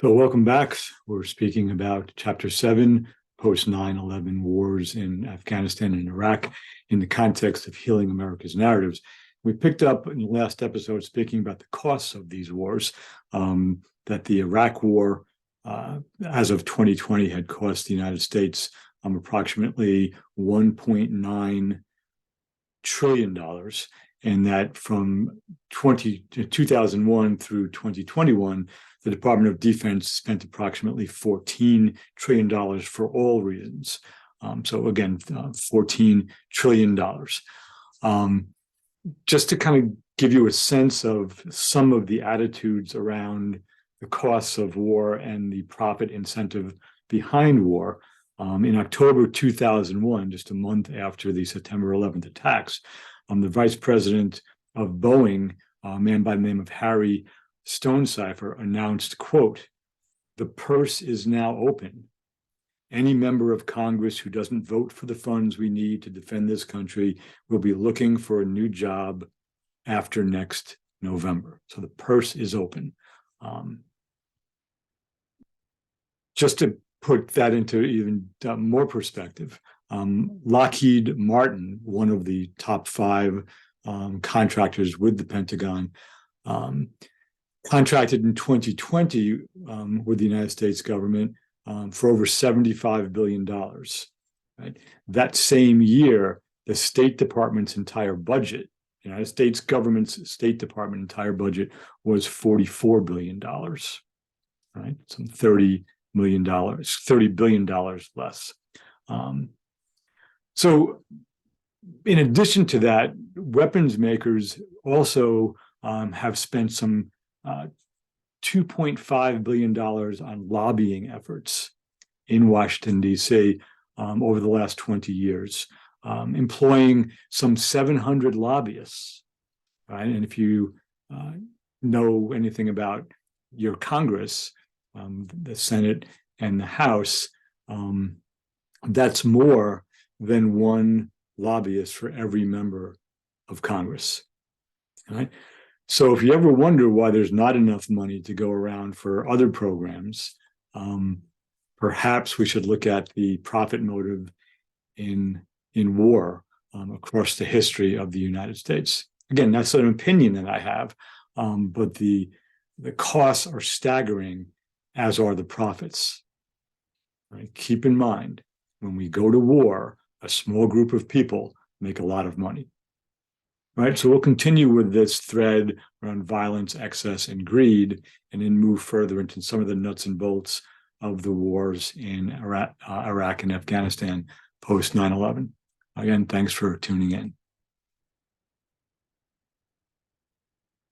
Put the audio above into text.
So welcome back. We're speaking about Chapter 7, post 9/11 wars in Afghanistan and Iraq in the context of healing America's narratives. We picked up in the last episode speaking about the costs of these wars, that the Iraq war, as of 2020, had cost the United States approximately $1.9 trillion, and that from 2001 through 2021, the Department of Defense spent approximately $14 trillion for all reasons. So again, $14 trillion. Just to kind of give you a sense of some of the attitudes around the costs of war and the profit incentive behind war, in October 2001, just a month after the September 11th attacks, the vice president of Boeing, a man by the name of Harry Stonecipher, announced, quote, "The purse is now open. Any member of Congress who doesn't vote for the funds we need to defend this country will be looking for a new job after next November." So the purse is open. Just to put that into even more perspective, Lockheed Martin, one of the top 5 contractors with the Pentagon, contracted in 2020 with the United States government for over $75 billion. Right? That same year, the State Department's entire budget, the United States government's State Department entire budget, was $44 billion. Right? Some $30 billion less. So in addition to that, weapons makers also have spent some $2.5 billion on lobbying efforts in Washington, D.C. Over the last 20 years, employing some 700 lobbyists. Right? And if you know anything about your Congress, the Senate and the House, that's more than one lobbyist for every member of Congress. Right? So if you ever wonder why there's not enough money to go around for other programs, perhaps we should look at the profit motive in war across the history of the United States. Again, that's an opinion that I have, but the costs are staggering, as are the profits. Right? Keep in mind, when we go to war, a small group of people make a lot of money. Right, so we'll continue with this thread around violence, excess, and greed, and then move further into some of the nuts and bolts of the wars in Iraq and Afghanistan post 9/11. Again, thanks for tuning in.